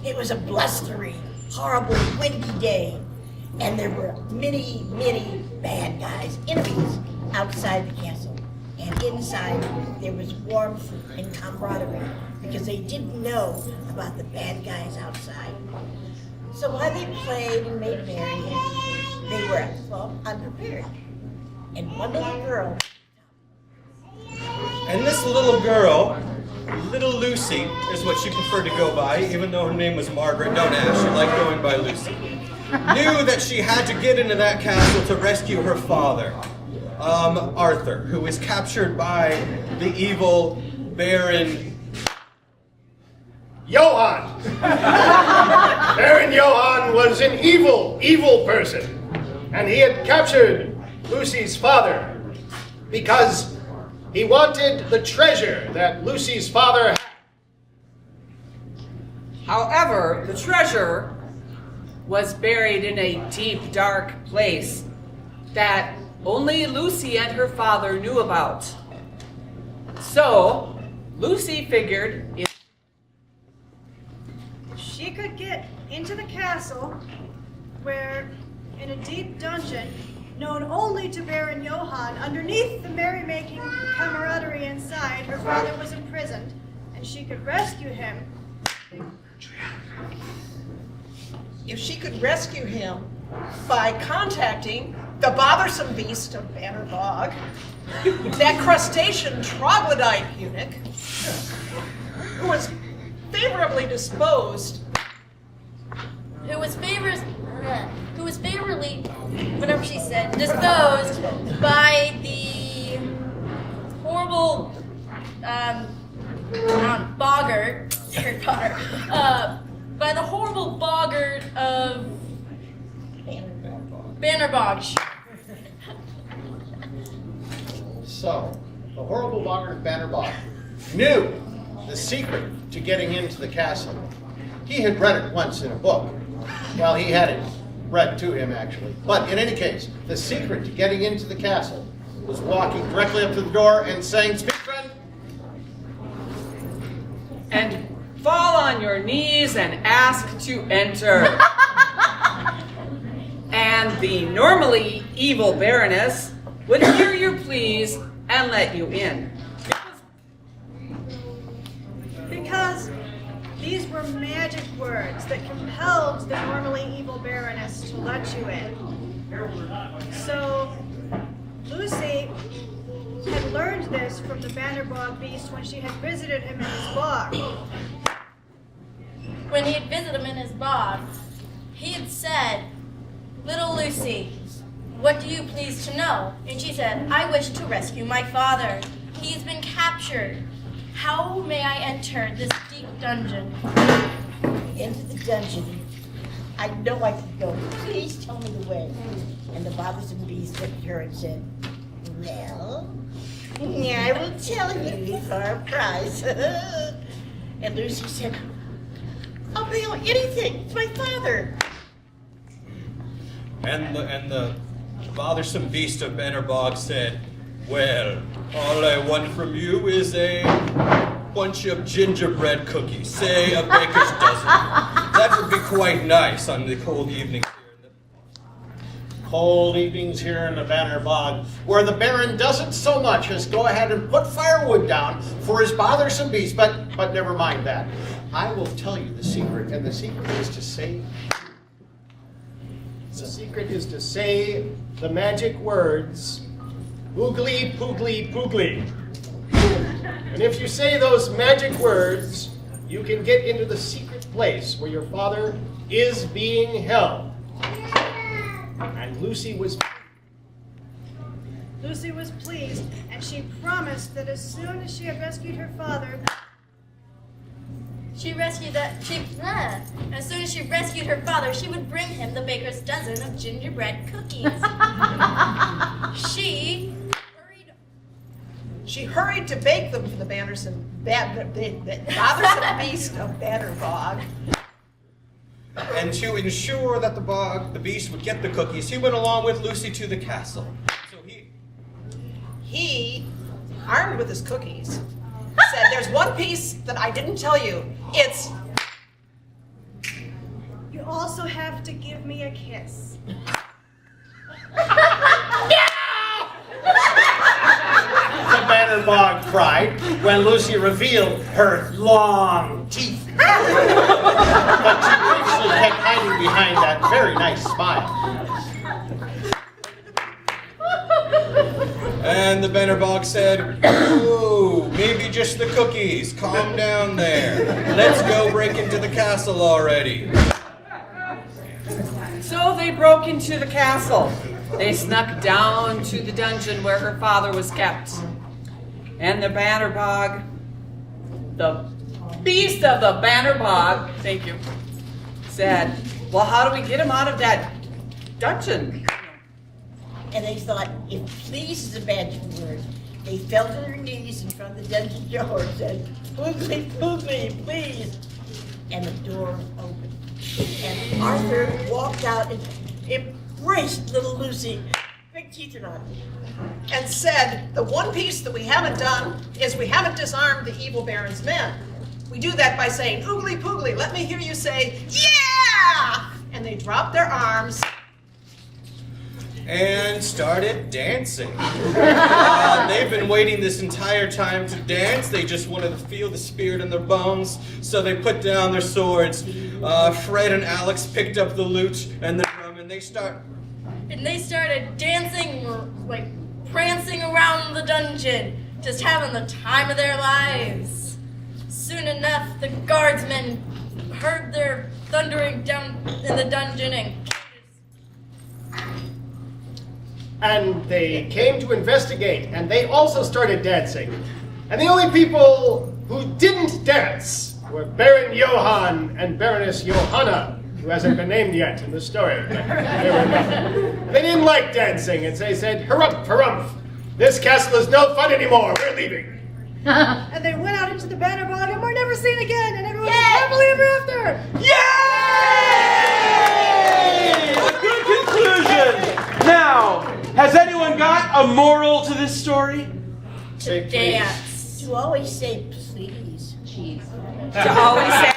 It was a blustery, horrible, windy day, and there were many, many bad guys, enemies, outside the castle. And inside, there was warmth and camaraderie, because they didn't know about the bad guys outside. So while they played and made merry, they were, well, unprepared. And one little girl. And this little girl, little Lucy, is what she preferred to go by, even though her name was Margaret. Don't ask, she liked going by Lucy. Knew that she had to get into that castle to rescue her father, Arthur, who was captured by the evil Baron Johann! Baron Johann was an evil person, and he had captured Lucy's father because he wanted the treasure that Lucy's father had. However, the treasure was buried in a deep, dark place that only Lucy and her father knew about. So, Lucy figured if she could get into the castle, where in a deep dungeon known only to Baron Johann, underneath the merrymaking camaraderie inside, her father was imprisoned, and she could rescue him. If she could rescue him by contacting the bothersome beast of Banner Bog, that crustacean troglodyte eunuch, who was favorably disposed. Who was favorably, whatever she said, disposed by the horrible boggart, her daughter, by the horrible boggart of Bannerbog. So, the horrible boggart of Bannerbog knew the secret to getting into the castle. He had read it once in a book. Well, he had it read to him, actually. But in any case, the secret to getting into the castle was walking directly up to the door and saying, "Speak, friend." and fall on your knees and ask to enter. And the normally evil Baroness would hear your pleas and let you in. Because these were magic words that compelled the normally evil Baroness to let you in. So Lucy had learned this from the Bannerbog beast when she had visited him in his bog. When he had visited him in his bog, he had said, "Little Lucy, what do you please to know?" And she said, "I wish to rescue my father. He has been captured. How may I enter this deep dungeon?" Into the dungeon. I know I can go. Please tell me the way. And the bothersome beast looked at her and said, "Well, I will tell you for a price." And Lucy said, "I'll pay you anything. It's my father." And the bothersome beast of Bannerbog said, "Well, all I want from you is a bunch of gingerbread cookies, say a baker's dozen. That would be quite nice on the cold evenings here. Cold evenings here in the Bannerbog, where the Baron doesn't so much as go ahead and put firewood down for his bothersome beast, but never mind that. I will tell you the secret, and the secret is to say the magic words, "Oogly, poogly, poogly." And if you say those magic words, you can get into the secret place where your father is being held. And Lucy was pleased, and she promised that as soon as she had rescued her father, as soon as she rescued her father, she would bring him the baker's dozen of gingerbread cookies. She hurried to bake them for the bothersome beast of Bannerbog. And to ensure that the beast would get the cookies, he went along with Lucy to the castle. So he, armed with his cookies, said, "There's one piece that I didn't tell you. It's also have to give me a kiss. The banner bog cried when Lucy revealed her long teeth. But she briefly kept hiding behind that very nice smile. And the Bannerbog said, "Ooh, maybe just the cookies. Calm down there. Let's go break into the castle already." So they broke into the castle. They snuck down to the dungeon where her father was kept. And the Bannerbog, the beast of the Bannerbog, thank you, said, "Well, how do we get him out of that dungeon?" And they thought, if please is a magic word, they fell to their knees in front of the dungeon door and said, "Poogly, poogly, please." And the door opened. And Arthur walked out and embraced little Lucy. Big teeth or not. And said, the one piece that we haven't done is we haven't disarmed the evil baron's men. We do that by saying, "Oogly poogly, let me hear you say, yeah!" And they dropped their arms. And started dancing. They've been waiting this entire time to dance. They just wanted to feel the spirit in their bones, so they put down their swords. Fred and Alex picked up the lute and the drum, and they started dancing, like prancing around the dungeon, just having the time of their lives. Soon enough, the guardsmen heard their thundering down in the dungeon and they came to investigate, and they also started dancing. And the only people who didn't dance were Baron Johann and Baroness Johanna, who hasn't been named yet in the story. They didn't like dancing, and they said, "Harumph, harumph, this castle is no fun anymore, we're leaving." And they went out into the Bannerbog and were never seen again, and everyone was happily ever after. Yay! A good conclusion! Now, has anyone got a moral to this story? to dance. To always say please. To always say